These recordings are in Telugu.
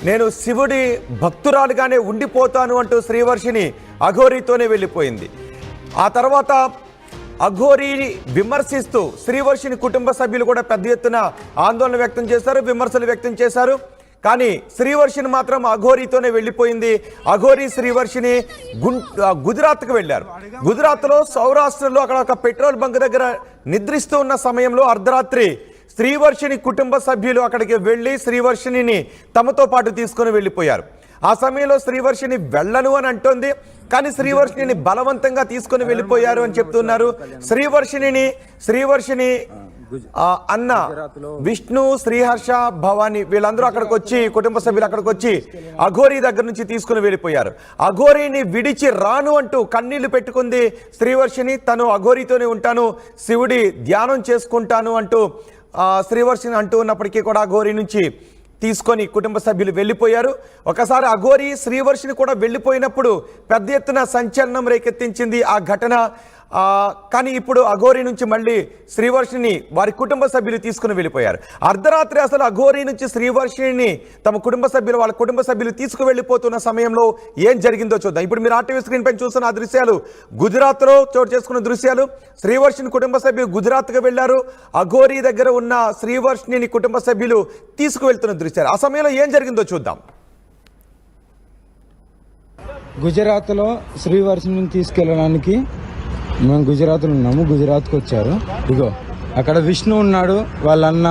నేను శివుడి భక్తురాలుగానే ఉండిపోతాను అంటూ శ్రీవర్షిని అఘోరీతోనే వెళ్ళిపోయింది. ఆ తర్వాత అఘోరీని విమర్శిస్తూ శ్రీవర్షిని కుటుంబ సభ్యులు కూడా పెద్ద ఎత్తున ఆందోళన వ్యక్తం చేశారు, విమర్శలు వ్యక్తం చేశారు. కానీ శ్రీవర్షిని మాత్రం అఘోరీతోనే వెళ్ళిపోయింది. అఘోరీ శ్రీవర్షిని గుజరాత్కు వెళ్ళారు. గుజరాత్లో సౌరాష్ట్రలో అక్కడ ఒక పెట్రోల్ బంక్ దగ్గర నిద్రిస్తూ ఉన్న సమయంలో అర్ధరాత్రి శ్రీవర్షిని కుటుంబ సభ్యులు అక్కడికి వెళ్ళి శ్రీవర్షిని తమతో పాటు తీసుకుని వెళ్ళిపోయారు. ఆ సమయంలో శ్రీవర్షిని వెళ్ళను అని అంటోంది, కానీ శ్రీవర్షిని బలవంతంగా తీసుకుని వెళ్ళిపోయారు అని చెప్తున్నారు. శ్రీవర్షిని అన్న విష్ణు, శ్రీహర్ష, భవాని వీళ్ళందరూ అక్కడికి వచ్చి, కుటుంబ సభ్యులు అక్కడికి వచ్చి అఘోరీ దగ్గర నుంచి తీసుకుని వెళ్ళిపోయారు. అఘోరీని విడిచి రాను అంటూ కన్నీళ్లు పెట్టుకుంది శ్రీవర్షిని. తను అఘోరీతోనే ఉంటాను, శివుడి ధ్యానం చేసుకుంటాను అంటూ శ్రీవర్షిని అంటూ ఉన్నప్పటికీ కూడా అఘోరీ నుంచి తీసుకొని కుటుంబ సభ్యులు వెళ్ళిపోయారు. ఒకసారి అఘోరీ శ్రీవర్షిని కూడా వెళ్ళిపోయినప్పుడు పెద్ద ఎత్తున సంచలనం రేకెత్తించింది ఆ ఘటన. కానీ ఇప్పుడు అఘోరీ నుంచి మళ్ళీ శ్రీవర్షిని వారి కుటుంబ సభ్యులు తీసుకుని వెళ్ళిపోయారు. అర్ధరాత్రి అసలు అఘోరీ నుంచి శ్రీవర్షిని తమ కుటుంబ సభ్యులు, వాళ్ళ కుటుంబ సభ్యులు తీసుకువెళ్ళిపోతున్న సమయంలో ఏం జరిగిందో చూద్దాం. ఇప్పుడు మీరు ఆర్టీవీ స్క్రీన్ పైన చూస్తున్న ఆ దృశ్యాలు గుజరాత్లో చోటు చేసుకున్న దృశ్యాలు. శ్రీవర్షిని కుటుంబ సభ్యులు గుజరాత్కు వెళ్లారు. అఘోరీ దగ్గర ఉన్న శ్రీవర్షిని కుటుంబ సభ్యులు తీసుకువెళ్తున్న దృశ్యాలు. ఆ సమయంలో ఏం జరిగిందో చూద్దాం. గుజరాత్లో శ్రీవర్షిని తీసుకెళ్ళడానికి మేము గుజరాత్లో ఉన్నాము. గుజరాత్కి వచ్చారు. ఇగో అక్కడ విష్ణు ఉన్నాడు, వాళ్ళన్న.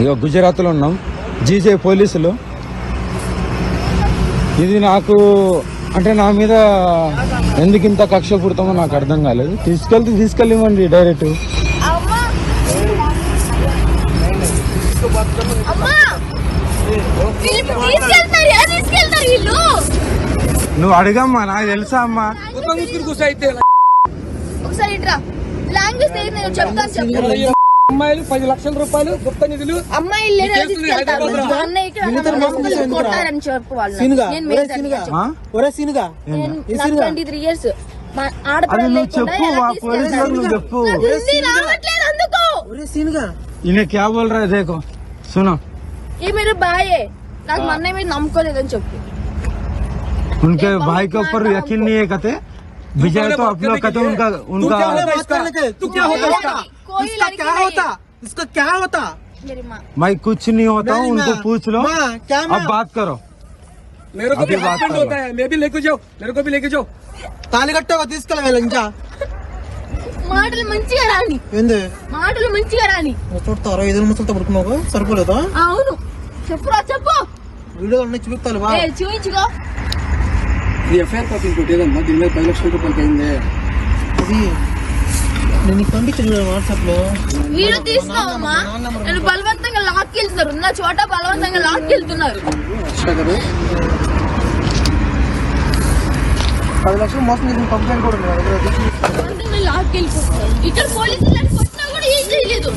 ఇగో గుజరాత్లో ఉన్నాం. జీజే పోలీసులు. ఇది నాకు అంటే నా మీద ఎందుకు ఇంత కక్ష పుడతామో నాకు అర్థం కాలేదు. తీసుకెళ్ళివ్వండి డైరెక్ట్. నువ్వు అడగమ్మా, నాకు తెలుసా అమ్మా. అమ్మాయిలు 10 లక్షల రూపాయలు గుప్త నిధులు అమ్మాయిలు क्या बोल रहा है देखो सुनो, ये मेरे भाई है, నాకు మా అన్నయ్య మీద నమ్మకం లేదని చెప్పు. उनके भाई के ऊपर यकीन नहीं है कहते. विजय तो आप लोग कहते उनका तू क्या होता इसका क्या होता, इसका क्या होता. मेरी माँ, मैं कुछ नहीं होता हूँ. उनको पूछ लो. क्या अब बात करो. मेरे को भी हस्बैंड होता है, मैं भी लेके जाओ, मेरे को भी लेके जाओ. తాళి కట్టగా తీసుకెళ్ళ ఇంకా మాటలు మంచిగా రాని, మాటలు మంచిగా రాని. చూడతారా 5 ముసలితో పడుకున్నావు సరిపోలేదా? అవును, చెప్పురా చెప్పు. వీడియో అన్నీ చూపిస్తాను చూపించుకో. ఇది ఎఫ్ఐఆర్ కాపీ కొట్టేదమ్మా, దీని మీద 10 లక్షల రూపాయలకి అయింది. అది నేను పంపించాను వాట్సాప్ లో. వీడియో తీసుకోవమ్మా. నేను బలవంతంగా లాక్కెళ్తున్నారు, ఉన్న చోట బలవంతంగా లాక్కెళ్తున్నారు. 10 లక్షలు మోసం చేసిన కంప్లైంట్ కూడా బలవంతంగా లాక్కెళ్ళిపోతున్నారు. ఇక్కడ పోలీసులు కొట్టినా కూడా ఏం చేయలేదు.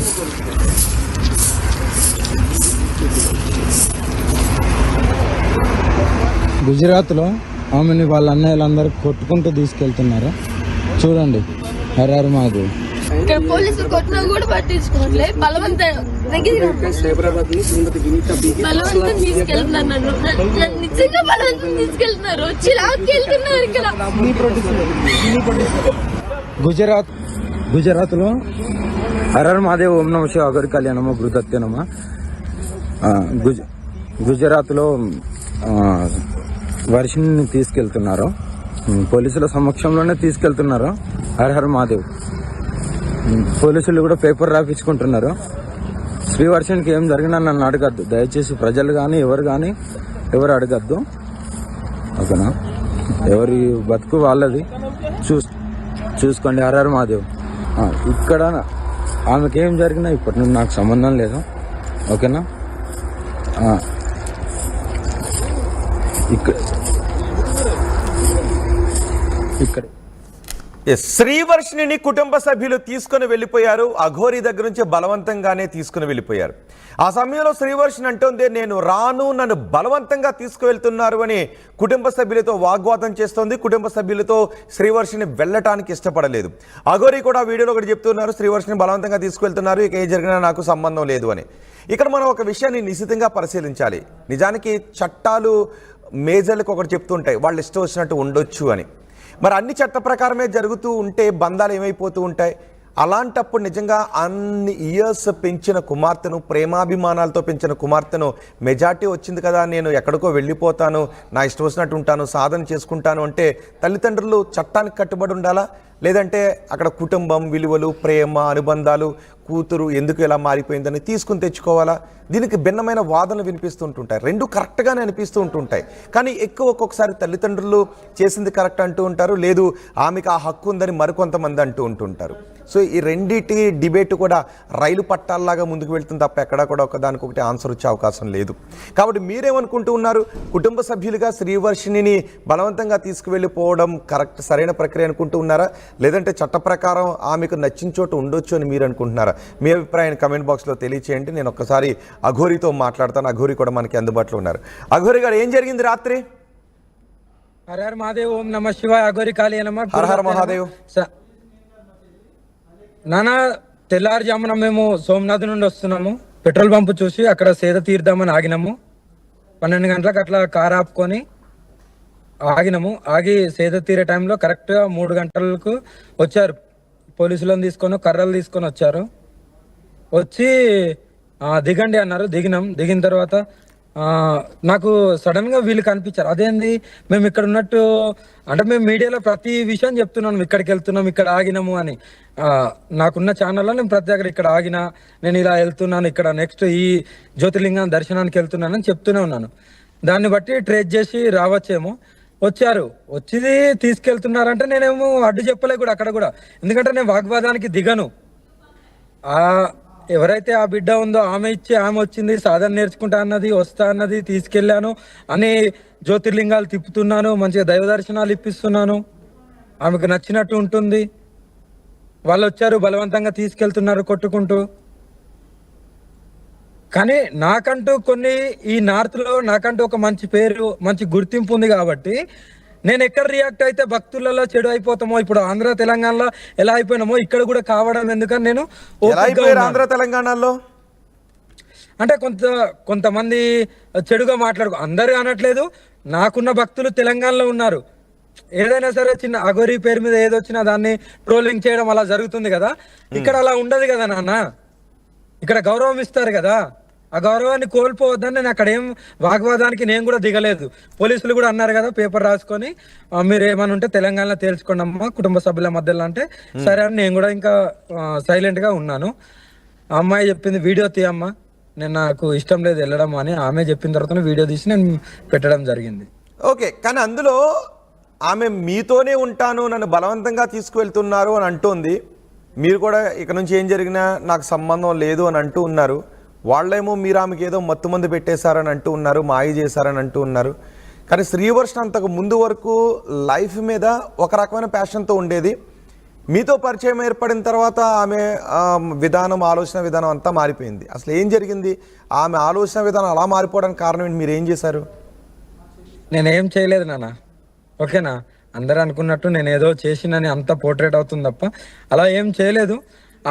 గుజరాత్లో ఆమెని వాళ్ళ అన్నయ్యలందరూ కొట్టుకుంటూ తీసుకెళ్తున్నారు. చూడండి హరారు మాకు. ఇక్కడ పోలీసులు కొట్టినా కూడా పట్టించుకోవట్లే. బలవంతం తీసుకెళ్తున్నారు నన్ను నిజంగా బలవంతం తీసుకెళ్తున్నారు. వచ్చి లాక్కెళ్తున్నారు. ఇక్కడ గుజరాత్లో హరర్ మహాదేవ్ ఓం నమ శివాయ అఘోరి కళ్యాణమ గురుదత్తేనమ. గుజరాత్లో వర్షిని తీసుకెళ్తున్నారు. పోలీసుల సమక్షంలోనే తీసుకెళ్తున్నారు. Her her Mahadev. పోలీసులు కూడా పేపర్ రాపించుకుంటున్నారు. శ్రీవర్షినికి ఏం జరిగినా నన్ను అడగద్దు దయచేసి. ప్రజలు కానీ ఎవరు అడగద్దు, ఓకేనా? ఎవరి బతుకు వాళ్ళది, చూసుకోండి. Her her Mahadev. ఇక్కడ ఆమెకేం జరిగినా ఇప్పటి నుండి నాకు సంబంధం లేదు, ఓకేనా? ఇక్కడ శ్రీవర్షిణిని కుటుంబ సభ్యులు తీసుకుని వెళ్ళిపోయారు. అఘోరి దగ్గర నుంచి బలవంతంగానే తీసుకుని వెళ్ళిపోయారు. ఆ సమయంలో శ్రీవర్షిణి అంటోంది, నేను రాను, నన్ను బలవంతంగా తీసుకువెళ్తున్నారు అని కుటుంబ సభ్యులతో వాగ్వాదం చేస్తోంది. కుటుంబ సభ్యులతో శ్రీవర్షిణి వెళ్ళటానికి ఇష్టపడలేదు. అఘోరి కూడా వీడియోలో ఒకటి చెప్తున్నారు, శ్రీవర్షిని బలవంతంగా తీసుకువెళ్తున్నారు, ఇక ఏం జరిగినా నాకు సంబంధం లేదు అని. ఇక్కడ మనం ఒక విషయాన్ని నిశితంగా పరిశీలించాలి. నిజానికి చట్టాలు మేజర్లకు ఒకటి చెప్తుంటాయి, వాళ్ళు ఇష్టం వచ్చినట్టు ఉండొచ్చు అని. మరి అన్ని చట్ట ప్రకారమే జరుగుతూ ఉంటే బంధాలు ఏమైపోతూ ఉంటాయి? అలాంటప్పుడు నిజంగా అన్ని ఇయర్స్ పెంచిన కుమార్తెను, ప్రేమాభిమానాలతో పెంచిన కుమార్తెను మెజార్టీ వచ్చింది కదా, నేను ఎక్కడికో వెళ్ళిపోతాను, నా ఇష్టం వచ్చినట్టు ఉంటాను, సాధన చేసుకుంటాను అంటే తల్లిదండ్రులు చట్టానికి కట్టుబడి ఉండాలా? లేదంటే అక్కడ కుటుంబం విలువలు, ప్రేమ, అనుబంధాలు, కూతురు ఎందుకు ఎలా మారిపోయిందని తీసుకుని తెచ్చుకోవాలా? దీనికి భిన్నమైన వాదనలు వినిపిస్తుంటుంటాయి. రెండు కరెక్ట్గానే అనిపిస్తూ ఉంటుంటాయి. కానీ ఒక్కొక్కసారి తల్లిదండ్రులు చేసింది కరెక్ట్ అంటూ ఉంటారు, లేదు ఆమెకు ఆ హక్కు ఉందని మరికొంతమంది అంటూ ఉంటుంటారు. సో ఈ రెండింటి డిబేట్ కూడా రైలు పట్టాల్లాగా ముందుకు వెళ్తుంది తప్ప ఎక్కడా కూడా ఒకదానికొకటి ఆన్సర్ వచ్చే అవకాశం లేదు. కాబట్టి మీరేమనుకుంటూ ఉన్నారు? కుటుంబ సభ్యులుగా శ్రీవర్షిణిని బలవంతంగా తీసుకువెళ్ళిపోవడం కరెక్ట్, సరైన ప్రక్రియ అనుకుంటూ ఉన్నారా? లేదంటే చట్ట ప్రకారం ఆమెకు నచ్చిన చోట ఉండొచ్చు అని మీరు అనుకుంటున్నారా? మీ అభిప్రాయాన్ని కమెంట్ బాక్స్లో తెలియచేయండి. నేను ఒక్కసారి అఘోరితో మాట్లాడతాను. అఘోరి కూడా మనకి అందుబాటులో ఉన్నారు. అఘోరి గారు, ఏం జరిగింది రాత్రి? హర హర మహాదేవ్, ఓం నమ శివాయ, అఘోరి కాళీ నమ. హర హర మహాదేవ్. నానా, తెల్లారుజామున మేము సోమనాథ్ నుండి వస్తున్నాము. పెట్రోల్ పంపు చూసి అక్కడ సేద తీర్దామని ఆగినాము. 12 గంటలకు అట్లా కార్ ఆపుకొని ఆగినాము. ఆగి సేద తీరే టైంలో కరెక్ట్గా 3 గంటలకు వచ్చారు పోలీసులను తీసుకొని, కర్రలు తీసుకొని వచ్చారు. వచ్చి దిగండి అన్నారు. దిగిన తర్వాత నాకు సడన్ గా వీళ్ళు కనిపించారు. అదేంది, మేము ఇక్కడ ఉన్నట్టు, అంటే మేము మీడియాలో ప్రతి విషయం చెప్తున్నాను, ఇక్కడికి వెళ్తున్నాం, ఇక్కడ ఆగినాము అని. నాకున్న ఛానల్లో నేను ప్రతి దగ్గర ఇక్కడ ఆగినా, నేను ఇలా వెళ్తున్నాను, ఇక్కడ నెక్స్ట్ ఈ జ్యోతిర్లింగం దర్శనానికి వెళ్తున్నానని చెప్తూనే ఉన్నాను. దాన్ని బట్టి ట్రేస్ చేసి రావచ్చేమో. వచ్చారు, వచ్చింది తీసుకెళ్తున్నారంటే నేనేమో అడ్డు చెప్పలే కూడా అక్కడ కూడా, ఎందుకంటే నేను వాగ్వాదానికి దిగను. ఎవరైతే ఆ బిడ్డ ఉందో ఆమె ఇచ్చి, ఆమె వచ్చింది, సాధన నేర్చుకుంటా అన్నది, వస్తా అన్నది, తీసుకెళ్ళాను అని జ్యోతిర్లింగాలు తిప్పుతున్నాను, మంచిగా దైవ దర్శనాలు ఇప్పిస్తున్నాను, ఆమెకు నచ్చినట్టు ఉంటుంది. వాళ్ళు వచ్చారు, బలవంతంగా తీసుకెళ్తున్నారు కొట్టుకుంటూ. కానీ నాకంటూ కొన్ని, ఈ నార్త్ లో నాకంటూ ఒక మంచి పేరు, మంచి గుర్తింపు ఉంది కాబట్టి నేను ఎక్కడ రియాక్ట్ అయితే భక్తులలో చెడు అయిపోతామో, ఇప్పుడు ఆంధ్ర తెలంగాణలో ఎలా అయిపోయినామో ఇక్కడ కూడా కావడం ఎందుకని నేను ఆంధ్ర తెలంగాణలో అంటే కొంతమంది చెడుగా మాట్లాడుకో, అందరూ అనట్లేదు, నాకున్న భక్తులు తెలంగాణలో ఉన్నారు. ఏదైనా సరే చిన్న అఘోరి పేరు మీద ఏదొచ్చినా దాన్ని ట్రోలింగ్ చేయడం అలా జరుగుతుంది కదా. ఇక్కడ అలా ఉండదు కదా నాన్న, ఇక్కడ గౌరవం ఇస్తారు కదా. ఆ గౌరవాన్ని కోల్పోవద్దని నేను అక్కడ ఏం వాగ్వాదానికి నేను కూడా దిగలేదు. పోలీసులు కూడా అన్నారు కదా పేపర్ రాసుకొని, మీరు ఏమని ఉంటే తెలంగాణలో తేల్చుకోండి అమ్మా కుటుంబ సభ్యుల మధ్యలో అంటే, సరే అని నేను కూడా ఇంకా సైలెంట్ గా ఉన్నాను. ఆ అమ్మాయి చెప్పింది వీడియో తీయమ్మా, నేను నాకు ఇష్టం లేదు వెళ్ళడం అని ఆమె చెప్పిన తర్వాత వీడియో తీసి నేను పెట్టడం జరిగింది. ఓకే, కానీ అందులో ఆమె మీతోనే ఉంటాను, నన్ను బలవంతంగా తీసుకువెళ్తున్నారు అని అంటోంది. మీరు కూడా ఇక నుంచి ఏం జరిగినా నాకు సంబంధం లేదు అని అంటూ ఉన్నారు. వాళ్ళేమో మీరు ఆమెకి ఏదో మత్తు మందు పెట్టేశారని అంటూ ఉన్నారు, మాయ చేశారని అంటూ ఉన్నారు. కానీ శ్రీవర్షిణి అంతకు ముందు వరకు లైఫ్ మీద ఒక రకమైన ప్యాషన్తో ఉండేది. మీతో పరిచయం ఏర్పడిన తర్వాత ఆమె విధానం, ఆలోచన విధానం అంతా మారిపోయింది. అసలు ఏం జరిగింది? ఆమె ఆలోచన విధానం అలా మారిపోవడానికి కారణం ఏంటి? మీరు ఏం చేశారు? నేనేం చేయలేదు నాన్న, ఓకేనా? అందరూ అనుకున్నట్టు నేను ఏదో చేసినని అంత పోర్ట్రేట్ అవుతుంది తప్ప అలా ఏం చేయలేదు.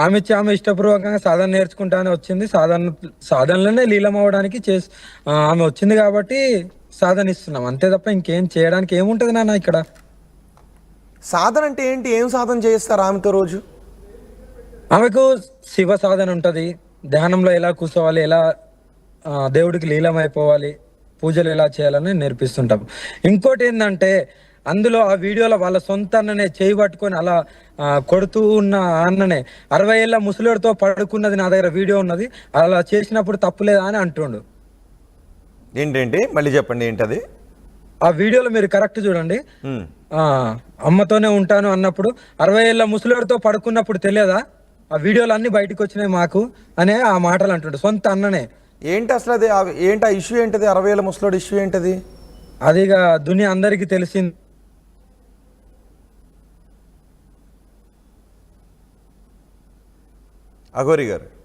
ఆమె ఇష్టపూర్వకంగా సాధన నేర్చుకుంటానే వచ్చింది. సాధనలోనే లీలం అవ్వడానికి ఆమె వచ్చింది కాబట్టి సాధన ఇస్తున్నాం అంతే తప్ప ఇంకేం చేయడానికి ఏముంటది నాన్న ఇక్కడ. సాధన అంటే ఏంటి? ఏం సాధన చేస్తారు ఆమెతో రోజు? ఆమెకు శివ సాధన ఉంటది, ధ్యానంలో ఎలా కూర్చోవాలి, ఎలా దేవుడికి లీలం అయిపోవాలి, పూజలు ఎలా చేయాలని నేర్పిస్తుంటాం. ఇంకోటి ఏంటంటే అందులో ఆ వీడియోలో వాళ్ళ సొంత అన్ననే చేయి పట్టుకొని అలా కొడుతూ ఉన్న అన్ననే 60 ఏళ్ళ ముసలిడితో పడుకున్నది నా దగ్గర వీడియో ఉన్నది. అలా చేసినప్పుడు తప్పులేదా అని అంటుండు. ఏంటండి మళ్ళీ చెప్పండి, ఏంటది? ఆ వీడియోలో మీరు కరెక్ట్ చూడండి. అమ్మతోనే ఉంటాను అన్నప్పుడు 60 ఏళ్ళ ముసలిడితో పడుకున్నప్పుడు తెలియదా? ఆ వీడియోలు అన్ని బయటకు వచ్చినాయి మాకు అనే ఆ మాటలు అంటుండు సొంత అన్ననే. ఏంటి అసలు అది? ఏంటి ఆ ఇష్యూ? ఏంటది 60 ఏళ్ళ ముసలోడు ఇష్యూ ఏంటది? అదిగా దునియా అందరికీ తెలిసింది. అఘోరి గారు